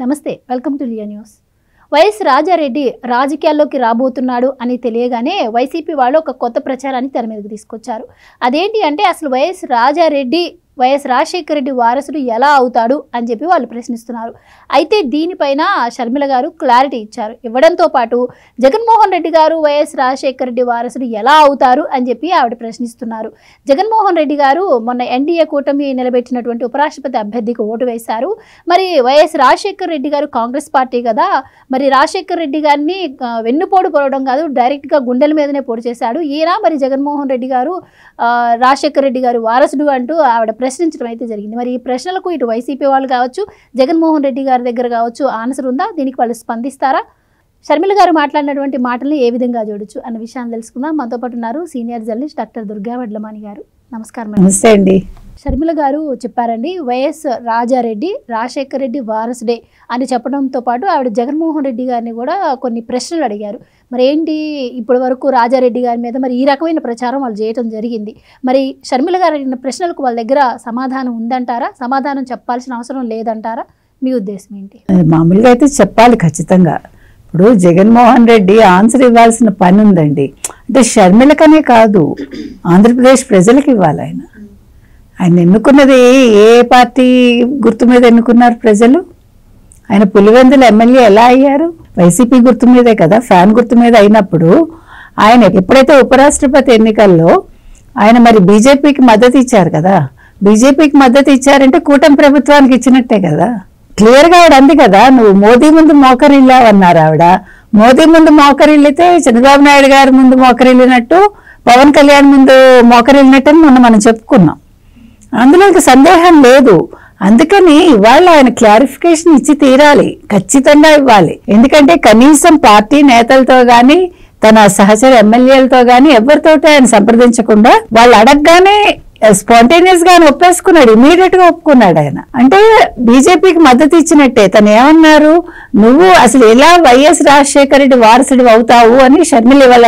నమస్తే, welcome to లియా news. YS Rajareddy రాజకీయాల్లోకి రాబోతున్నాడు అని తెలియగానే వైసీపీ వాళ్ళు ఒక కొత్త ప్రచారాన్ని తెర మీదకి తీసుకొచ్చారు. అదేంటి అంటే అసలు వైఎస్ రాజశేఖర రెడ్డి వారసుడు ఎలా అవుతాడు అని చెప్పి వాళ్ళు ప్రశ్నిస్తున్నారు. అయితే దీనిపైన షర్మిల గారు క్లారిటీ ఇచ్చారు. ఇవ్వడంతో పాటు జగన్మోహన్ రెడ్డి గారు వైఎస్ రాజశేఖర రెడ్డి వారసుడు ఎలా అవుతారు అని చెప్పి ఆవిడ ప్రశ్నిస్తున్నారు. జగన్మోహన్ రెడ్డి గారు మొన్న ఎన్డీఏ కూటమి నిలబెట్టినటువంటి ఉపరాష్ట్రపతి అభ్యర్థికి ఓటు వేశారు. మరి వైఎస్ రాజశేఖర రెడ్డి గారు కాంగ్రెస్ పార్టీ కదా, మరి రాజశేఖర రెడ్డి గారిని వెన్నుపోటు పొడవడం కాదు, డైరెక్ట్గా గుండెల మీదనే పోటు చేశాడు ఈయన. మరి జగన్మోహన్ రెడ్డి గారు రాజశేఖర రెడ్డి గారు వారసుడు అంటూ ఆవిడ ప్రశ్నించడం అయితే జరిగింది. మరి ఈ ప్రశ్నలకు ఇటు వైసీపీ వాళ్ళు కావచ్చు, జగన్మోహన్ రెడ్డి గారి దగ్గర కావచ్చు ఆన్సర్ ఉందా? దీనికి వాళ్ళు స్పందిస్తారా? షర్మిల గారు మాట్లాడినటువంటి మాటల్ని ఏ విధంగా చూడొచ్చు అన్న విషయాన్ని తెలుసుకుందాం. మనతో పాటు ఉన్నారు senior journalist doctor Durga Vadlamani గారు. నమస్కారం. నమస్తే అండి. షర్మిల గారు చెప్పారండి, వైఎస్ రాజారెడ్డి రాజశేఖర రెడ్డి వారసుడే అని చెప్పడంతో పాటు ఆవిడ జగన్మోహన్ రెడ్డి గారిని కూడా కొన్ని ప్రశ్నలు అడిగారు. మరి ఏంటి ఇప్పటి వరకు రాజారెడ్డి గారి మీద మరి ఈ రకమైన ప్రచారం వాళ్ళు చేయడం జరిగింది. మరి షర్మిల గారు అడిగిన ప్రశ్నలకు వాళ్ళ దగ్గర సమాధానం ఉందంటారా? సమాధానం చెప్పాల్సిన అవసరం లేదంటారా? మీ ఉద్దేశం ఏంటి? మామూలుగా అయితే చెప్పాలి ఖచ్చితంగా. ఇప్పుడు జగన్మోహన్ రెడ్డి ఆన్సర్ ఇవ్వాల్సిన పని ఉందండి. అంటే షర్మిలకనే కాదు, ఆంధ్రప్రదేశ్ ప్రజలకు ఇవ్వాలి. ఆయన ఎన్నుకున్నది ఏ పార్టీ గుర్తు మీద ఎన్నుకున్నారు ప్రజలు? ఆయన పులివెందుల ఎమ్మెల్యే ఎలా అయ్యారు? వైసీపీ గుర్తు మీదే కదా, ఫ్యాన్ గుర్తు మీద అయినప్పుడు ఆయన ఎప్పుడైతే ఉపరాష్ట్రపతి ఎన్నికల్లో ఆయన మరి బీజేపీకి మద్దతు ఇచ్చారు కదా, బీజేపీకి మద్దతు ఇచ్చారంటే కూటమి ప్రభుత్వానికి ఇచ్చినట్టే కదా. క్లియర్గా ఆవిడ అంది కదా, నువ్వు మోదీ ముందు మోకరిల్లావన్నారు ఆవిడ. మోదీ ముందు మోకరిల్లితే చంద్రబాబు నాయుడు గారి ముందు మోకరిల్లినట్టు, పవన్ కళ్యాణ్ ముందు మోకరిల్లినట్టు అని మనం చెప్పుకున్నాం. అందులో ఇంక సందేహం లేదు. అందుకని ఇవాళ ఆయన క్లారిఫికేషన్ ఇచ్చి తీరాలి, ఖచ్చితంగా ఇవ్వాలి. ఎందుకంటే కనీసం పార్టీ నేతలతో గాని తన సహచర ఎమ్మెల్యేలతో గాని ఎవరితోటి ఆయన సంప్రదించకుండా వాళ్ళు అడగగానే స్పాంటేనియస్ గా ఒప్పేసుకున్నాడు, ఇమీడియట్ గా ఒప్పుకున్నాడు ఆయన. అంటే బీజేపీకి మద్దతు ఇచ్చినట్టే. తను ఏమన్నారు, నువ్వు అసలు ఎలా వైఎస్ రాజశేఖర రెడ్డి వారసుడు అవుతావు అని షర్మిల ఇవాళ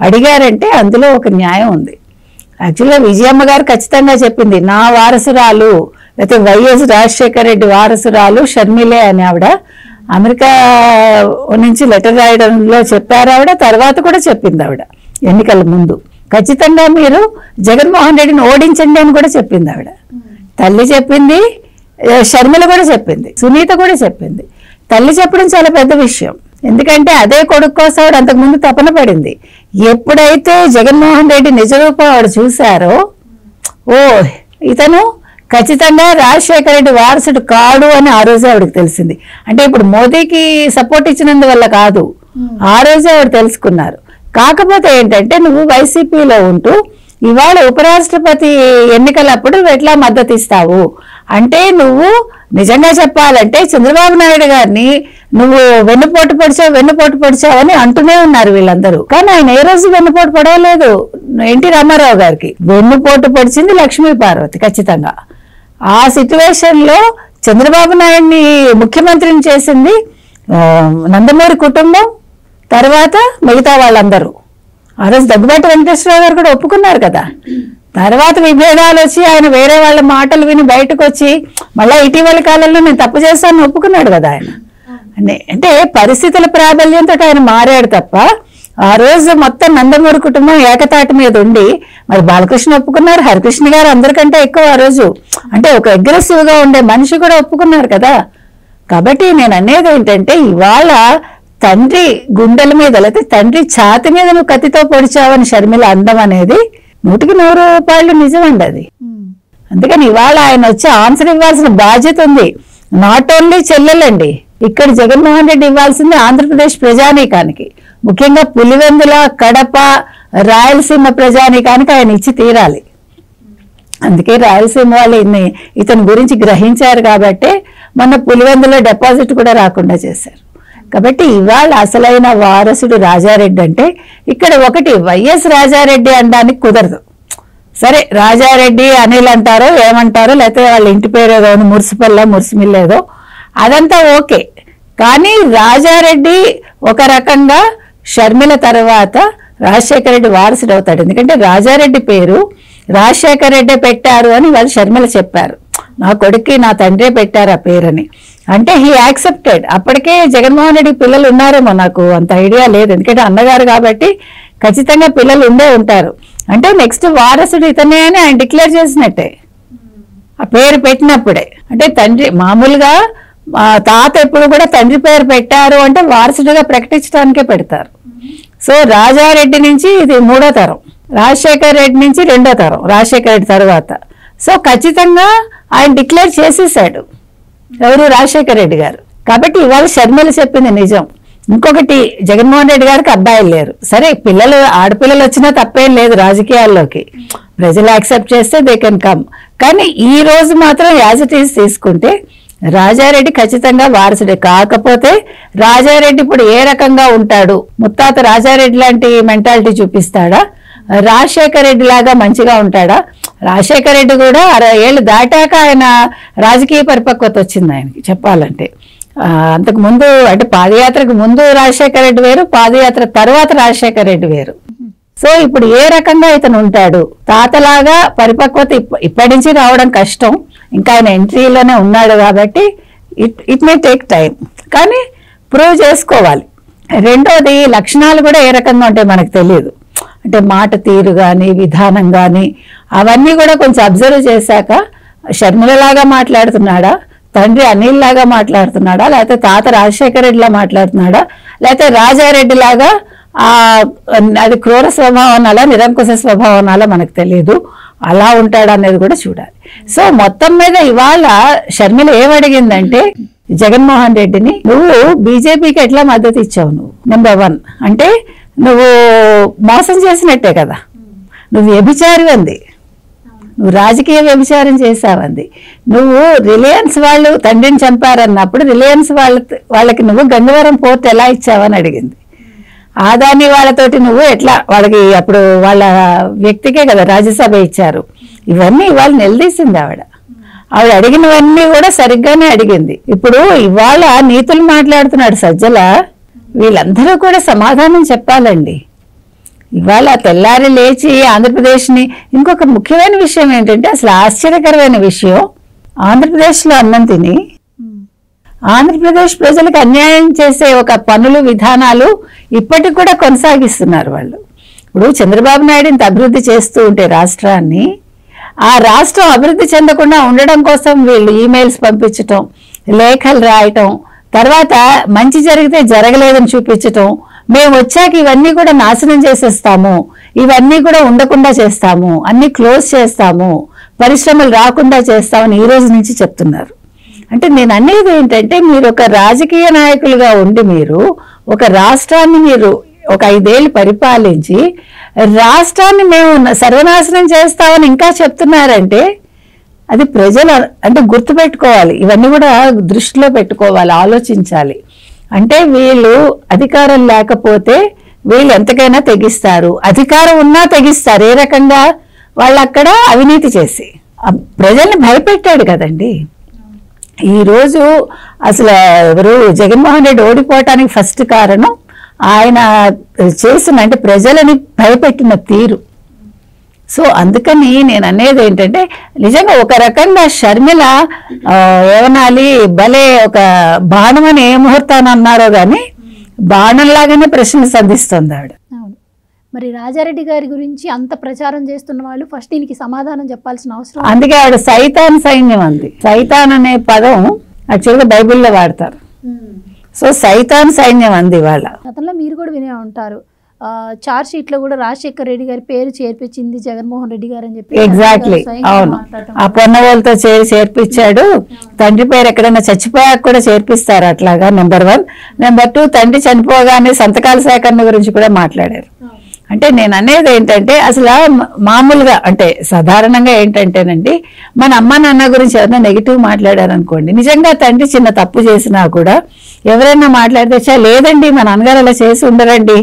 అడిగారంటే అందులో ఒక న్యాయం ఉంది. యాక్చువల్గా విజయమ్మ గారు ఖచ్చితంగా చెప్పింది, నా వారసురాలు లేకపోతే వైఎస్ రాజశేఖర రెడ్డి వారసురాలు షర్మిలే అని ఆవిడ అమెరికా నుంచి లెటర్ రాయడంలో చెప్పారు ఆవిడ. తర్వాత కూడా చెప్పింది ఆవిడ ఎన్నికల ముందు, ఖచ్చితంగా మీరు జగన్మోహన్ రెడ్డిని ఓడించండి అని కూడా చెప్పింది ఆవిడ. తల్లి చెప్పింది, షర్మిల కూడా చెప్పింది, సునీత కూడా చెప్పింది. తల్లి చెప్పడం చాలా పెద్ద విషయం. ఎందుకంటే అదే కొడుకు కోసం ఆవిడ అంతకుముందు తపన పడింది. ఎప్పుడైతే జగన్మోహన్ రెడ్డి నిజరూపం ఆవిడ చూశారో, ఓ ఇతను ఖచ్చితంగా రాజశేఖర రెడ్డి వారసుడు కాడు అని ఆ రోజే ఆవిడకి తెలిసింది. అంటే ఇప్పుడు మోదీకి సపోర్ట్ ఇచ్చినందువల్ల కాదు, ఆ రోజే ఆవిడ తెలుసుకున్నారు. కాకపోతే ఏంటంటే నువ్వు వైసీపీలో ఉంటూ ఇవాళ ఉపరాష్ట్రపతి ఎన్నికలప్పుడు ఎట్లా మద్దతు ఇస్తావు అంటే, నువ్వు నిజంగా చెప్పాలంటే చంద్రబాబు నాయుడు గారిని నువ్వు వెన్నుపోటు పొడిచావు అని అంటూనే ఉన్నారు వీళ్ళందరూ. కానీ ఆయన ఏ రోజు వెన్నుపోటు పొడవలేదు. ఎన్టీ రామారావు గారికి వెన్నుపోటు పొడిచింది లక్ష్మీ పార్వతి ఖచ్చితంగా. ఆ సిచ్యువేషన్ లో చంద్రబాబు నాయుడిని ముఖ్యమంత్రిని చేసింది నందమూరి కుటుంబం, తర్వాత మిగతా వాళ్ళందరూ. ఆ రోజు దగ్గుబాటి వెంకటేశ్వరరావు గారు కూడా ఒప్పుకున్నారు కదా. తర్వాత విభేదాలు వచ్చి ఆయన వేరే వాళ్ళ మాటలు విని బయటకు వచ్చి మళ్ళీ ఇటీవల కాలంలో నేను తప్పు చేశాను ఒప్పుకున్నాడు కదా ఆయన. అంటే పరిస్థితుల ప్రాబల్యంతో ఆయన మారాడు తప్ప ఆ రోజు మొత్తం నందమూరి కుటుంబం ఏకతాటి మీద ఉండి మరి బాలకృష్ణ ఒప్పుకున్నారు, హరికృష్ణ గారు అందరికంటే ఎక్కువ ఆ రోజు. అంటే ఒక అగ్రెసివ్ గా ఉండే మనిషి కూడా ఒప్పుకున్నారు కదా. కాబట్టి నేను అనేది ఏంటంటే ఇవాళ తండ్రి గుండెల మీద లేకపోతే తండ్రి ఛాతి మీద నువ్వు కత్తితో పొడిచావని షర్మిల అందం అనేది 100% నిజమండి అది. అందుకని ఇవాళ ఆయన వచ్చి ఆన్సర్ ఇవ్వాల్సిన బాధ్యత ఉంది. నాట్ ఓన్లీ చెల్లెలండి, ఇక్కడ జగన్మోహన్ రెడ్డి ఇవ్వాల్సింది ఆంధ్రప్రదేశ్ ప్రజానీకానికి, ముఖ్యంగా పులివెందుల, కడప, రాయలసీమ ప్రజానీకానికి ఆయన ఇచ్చి తీరాలి. అందుకే రాయలసీమ వాళ్ళు ఇతని గురించి గ్రహించారు కాబట్టి మొన్న పులివెందులో డిపాజిట్ కూడా రాకుండా చేశారు. కాబట్టి ఇవాళ అసలైన వారసుడు రాజారెడ్డి అంటే ఇక్కడ ఒకటి వైఎస్ రాజారెడ్డి అనడానికి కుదరదు. సరే రాజారెడ్డి అనిల్ అంటారో ఏమంటారో, లేకపోతే వాళ్ళ ఇంటి పేరు ఏదో మురిసిమిల్లేదో అదంతా ఓకే. కానీ రాజారెడ్డి ఒక రకంగా షర్మిల తర్వాత రాజశేఖర రెడ్డి వారసుడు అవుతాడు. ఎందుకంటే రాజారెడ్డి పేరు రాజశేఖర రెడ్డి పెట్టారు అని వాళ్ళు షర్మిల చెప్పారు. నా కొడుక్కి నా తండ్రే పెట్టారు ఆ పేరని. అంటే హీ యాక్సెప్టెడ్. అప్పటికే జగన్మోహన్ రెడ్డి పిల్లలు ఉన్నారేమో, నాకు అంత ఐడియా లేదు, ఎందుకంటే అన్నగారు కాబట్టి ఖచ్చితంగా పిల్లలు ఉండే ఉంటారు. అంటే నెక్స్ట్ వారసుడు ఇతనే అని ఆయన డిక్లేర్ చేసినట్టే ఆ పేరు పెట్టినప్పుడే. అంటే తండ్రి మామూలుగా తాత ఎప్పుడు కూడా తండ్రి పేరు పెట్టారు అంటే వారసుడిగా ప్రకటించడానికే పెడతారు. సో రాజారెడ్డి నుంచి ఇది 3వ తరం, రాజశేఖర రెడ్డి నుంచి 2వ తరం, రాజశేఖర రెడ్డి తర్వాత. సో ఖచ్చితంగా ఆయన డిక్లేర్ చేసేసాడు ఎవరు, రాజశేఖర రెడ్డి గారు. కాబట్టి ఇవాళ షర్మిల చెప్పింది నిజం. ఇంకొకటి, జగన్మోహన్ రెడ్డి గారికి అబ్బాయిలు లేరు, సరే పిల్లలు ఆడపిల్లలు వచ్చినా తప్పేం లేదు రాజకీయాల్లోకి, ప్రజలు యాక్సెప్ట్ చేస్తే దే కెన్ కమ్. కానీ ఈ రోజు మాత్రం యాజ్ ఇట్ ఈజ్ తీసుకుంటే రాజారెడ్డి ఖచ్చితంగా వారసుడే. కాకపోతే రాజారెడ్డి ఇప్పుడు ఏ రకంగా ఉంటాడు, ముత్తాత రాజారెడ్డి లాంటి మెంటాలిటీ చూపిస్తాడా, రాజశేఖర రెడ్డి లాగా మంచిగా ఉంటాడా? రాజశేఖర రెడ్డి కూడా 60 ఏళ్ళు దాటాక ఆయన రాజకీయ పరిపక్వత వచ్చింది ఆయనకి చెప్పాలంటే. అంతకు ముందు అంటే పాదయాత్రకు ముందు రాజశేఖర రెడ్డి వేరు, పాదయాత్ర తర్వాత రాజశేఖర రెడ్డి వేరు. సో ఇప్పుడు ఏ రకంగా ఇతను ఉంటాడు, తాతలాగా పరిపక్వత ఇప్పటి నుంచి రావడం కష్టం, ఇంకా ఆయన ఎంట్రీలోనే ఉన్నాడు కాబట్టి ఇట్ మే టేక్ టైం, కానీ ప్రూవ్ చేసుకోవాలి. రెండోది, లక్షణాలు కూడా ఏ రకంగా ఉంటాయి మనకు తెలియదు. అంటే మాట తీరు కానీ విధానం కానీ అవన్నీ కూడా కొంచెం అబ్జర్వ్ చేశాక షర్మిలలాగా మాట్లాడుతున్నాడా, తండ్రి అనిల్ లాగా మాట్లాడుతున్నాడా, లేకపోతే తాత రాజశేఖర రెడ్డిలా మాట్లాడుతున్నాడా, లేకపోతే రాజారెడ్డి లాగా అది క్రూర స్వభావం అలా నిరంకుశ స్వభావం అలా మనకు తెలియదు, అలా ఉంటాడు అనేది కూడా చూడాలి. సో మొత్తం మీద ఇవాళ షర్మిల ఏమడిగిందంటే జగన్మోహన్ రెడ్డిని, నువ్వు బీజేపీకి ఎట్లా మద్దతు ఇచ్చావు, నువ్వు నెంబర్ 1 అంటే నువ్వు మోసం చేసినట్టే కదా, నువ్వు వ్యభిచారి అంది, నువ్వు రాజకీయ వ్యభిచారం చేశావంది. నువ్వు రిలయన్స్ వాళ్ళు తండ్రిని చంపారన్నప్పుడు రిలయన్స్ వాళ్ళకి నువ్వు గంగవరం పోర్ట్ ఎలా ఇచ్చావని అడిగింది. ఆదాని వాళ్ళతోటి నువ్వు ఎట్లా, వాళ్ళకి అప్పుడు వాళ్ళ వ్యక్తికే కదా రాజ్యసభ ఇచ్చారు. ఇవన్నీ ఇవాళ నిలదీసింది ఆవిడ అడిగినవన్నీ కూడా సరిగ్గానే అడిగింది. ఇప్పుడు ఇవాళ నీతులు మాట్లాడుతున్నాడు సజ్జల, వీళ్ళందరూ కూడా సమాధానం చెప్పాలండి. ఇవాళ తెల్లారి లేచి ఆంధ్రప్రదేశ్ని, ఇంకొక ముఖ్యమైన విషయం ఏంటంటే అసలు ఆశ్చర్యకరమైన విషయం, ఆంధ్రప్రదేశ్లో అన్నం తిని ఆంధ్రప్రదేశ్ ప్రజలకు అన్యాయం చేసే ఒక పనులు విధానాలు ఇప్పటికి కూడా కొనసాగిస్తున్నారు వాళ్ళు. ఇప్పుడు చంద్రబాబు నాయుడు ఇంత అభివృద్ధి చేస్తూ ఉంటే రాష్ట్రాన్ని, ఆ రాష్ట్రం అభివృద్ధి చెందకుండా ఉండడం కోసం వీళ్ళు ఈమెయిల్స్ పంపించటం, లేఖలు రాయటం, తర్వాత మంచి జరిగితే జరగలేదని చూపించటం, మేము వచ్చాక ఇవన్నీ కూడా నాశనం చేసేస్తాము, ఇవన్నీ కూడా ఉండకుండా చేస్తాము, అన్ని క్లోజ్ చేస్తాము, పరిశ్రమలు రాకుండా చేస్తామని ఈ రోజు నుంచి చెప్తున్నారు. అంటే నేను అనేది ఏంటంటే, మీరు ఒక రాజకీయ నాయకులుగా ఉండి మీరు ఒక రాష్ట్రాన్ని మీరు ఒక 5 ఏళ్ళు పరిపాలించి రాష్ట్రాన్ని మేము సర్వనాశనం చేస్తామని ఇంకా చెప్తున్నారంటే అది ప్రజలు అంటే గుర్తుపెట్టుకోవాలి, ఇవన్నీ కూడా దృష్టిలో పెట్టుకోవాలి, ఆలోచించాలి. అంటే వీళ్ళు అధికారం లేకపోతే వీళ్ళు ఎంతకైనా తెగిస్తారు, అధికారం ఉన్నా తెగిస్తారు. ఏ రకంగా? వాళ్ళు అక్కడ అవినీతి చేసి ప్రజల్ని భయపెట్టాడు కదండి. ఈరోజు అసలు ఎవరు జగన్మోహన్ రెడ్డి ఓడిపోవటానికి ఫస్ట్ కారణం ఆయన చేసిన అంటే ప్రజలని భయపెట్టిన తీరు. సో అందుకని నేను అనేది ఏంటంటే, నిజంగా ఒక రకంగా షర్మిల ఏమనాలి, భలే ఒక బాణం అని ఏ ముహూర్తాన్ని అన్నారో కానీ బాణంలాగానే ప్రశ్నలు సంధిస్తుంది ఆవిడ. మరి రాజారెడ్డి గారి గురించి అంత ప్రచారం చేస్తున్న వాళ్ళు ఫస్ట్ దీనికి సమాధానం చెప్పాల్సిన అవసరం. అందుకే ఆవిడ సైతాన్ సైన్యం అంది. సైతాన్ అనే పదం యాక్చువల్గా బైబిల్లో వాడతారు. సో సైతాన్ సైన్యం అంది వాళ్ళ. గతంలో మీరు కూడా వినే ఉంటారు, చార్జ్ షీట్ లో కూడా రాజశేఖర్ రెడ్డి గారి పేరు చేర్పించింది జగన్మోహన్ రెడ్డి గారు అని చెప్పి. ఎగ్జాక్ట్లీ, అవును. ఆ పొన్నవాళ్ళతో చేర్పించాడు. తండ్రి పేరు ఎక్కడైనా చచ్చిపోయాక కూడా చేర్పిస్తారు అట్లాగా. నెంబర్ 1. నెంబర్ 2, తండ్రి చనిపోగానే సంతకాల సేకరణ గురించి కూడా మాట్లాడారు. అంటే నేను అనేది ఏంటంటే, అసలు మామూలుగా అంటే సాధారణంగా ఏంటంటేనండి, మన అమ్మ నాన్న గురించి ఎవరైనా నెగిటివ్ మాట్లాడారనుకోండి, నిజంగా తండ్రి చిన్న తప్పు చేసినా కూడా ఎవరైనా మాట్లాడితే లేదండి మా నాన్నగారు అలా చేసి ఉండరండి,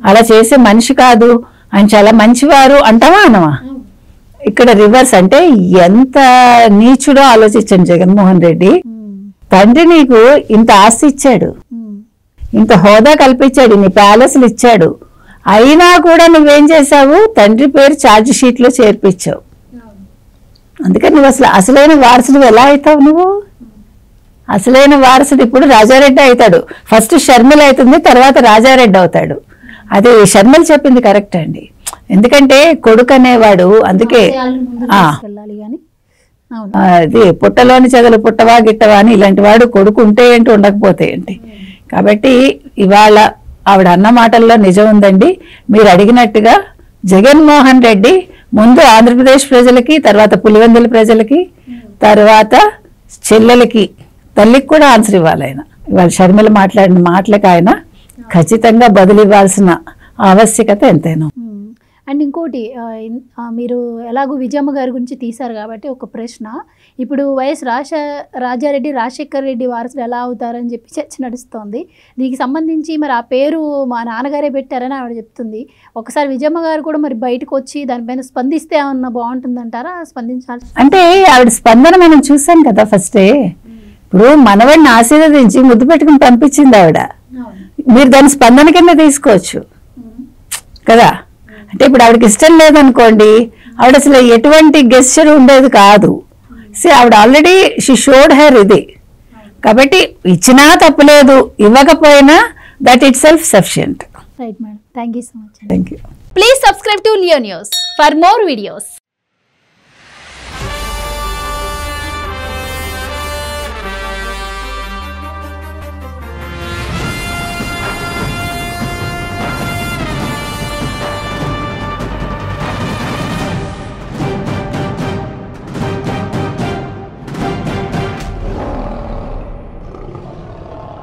అలా చేసే మనిషి కాదు, ఆయన చాలా మంచివారు అంటావా అనవా? ఇక్కడ రివర్స్. అంటే ఎంత నీచుడో ఆలోచించండి జగన్మోహన్ రెడ్డి. తండ్రి నీకు ఇంత ఆస్తి ఇచ్చాడు, ఇంత హోదా కల్పించాడు, నీ ప్యాలెస్లు ఇచ్చాడు, అయినా కూడా నువ్వేం చేసావు, తండ్రి పేరు ఛార్జ్ షీట్ లో చేర్పించావు. అందుకని నువ్వు అసలైన వారసుడు ఎలా అవుతావు నువ్వు? అసలైన వారసుడు ఇప్పుడు రాజారెడ్డి అవుతాడు. ఫస్ట్ షర్మిల అవుతుంది, తర్వాత రాజారెడ్డి అవుతాడు. అది షర్మిల చెప్పింది కరెక్ట్ అండి. ఎందుకంటే కొడుకు అనేవాడు, అందుకే అది పుట్టలోని చెదలు పుట్టవా గిట్టవా అని, ఇలాంటి వాడు కొడుకు ఉంటే ఏంటి ఉండకపోతే ఏంటి. కాబట్టి ఇవాళ ఆవిడ అన్న మాటల్లో నిజం ఉందండి. మీరు అడిగినట్టుగా జగన్మోహన్ రెడ్డి ముందు ఆంధ్రప్రదేశ్ ప్రజలకి, తర్వాత పులివెందుల ప్రజలకి, తర్వాత చెల్లెలకి, తల్లికి కూడా ఆన్సర్ ఇవ్వాలి ఆయన. ఇవాళ షర్మిల మాట్లాడిన మాటలకు ఆయన ఖచ్చితంగా బదులు ఇవ్వాల్సిన ఆవశ్యకత ఎంతైనా. అండ్ ఇంకోటి, మీరు ఎలాగో విజయమ్మ గారి గురించి తీశారు కాబట్టి ఒక ప్రశ్న. ఇప్పుడు వైఎస్ రాజారెడ్డి రాజశేఖర్ రెడ్డి వారసులు ఎలా అవుతారని చెప్పి చర్చ నడుస్తోంది. దీనికి సంబంధించి మరి ఆ పేరు మా నాన్నగారే పెట్టారని ఆవిడ చెప్తుంది. ఒకసారి విజయమ్మ గారు కూడా మరి బయటకు వచ్చి దానిపైన స్పందిస్తే ఏమన్నా బాగుంటుందంటారా? స్పందించాలి అంటే ఆవిడ స్పందన మనం చూసాం కదా ఫస్టే. ఇప్పుడు మనవాడిని ఆశీర్వదించి ముద్దు పెట్టుకుని పంపించింది ఆవిడ. మీరు దాని స్పందన కింద తీసుకోవచ్చు కదా. అంటే ఇప్పుడు ఆవిడకి ఇష్టం లేదనుకోండి, ఆవిడ అసలు ఎటువంటి గెస్చర్ ఉండేది కాదు. ఆవిడ ఆల్రెడీ షీ షోడ్ హెర్ ఇది. కాబట్టి ఇచ్చినా తప్పులేదు, ఇవ్వకపోయినా that it self sufficient. Right madam, thank you so much. Thank you. Please subscribe to Leo news for more videos.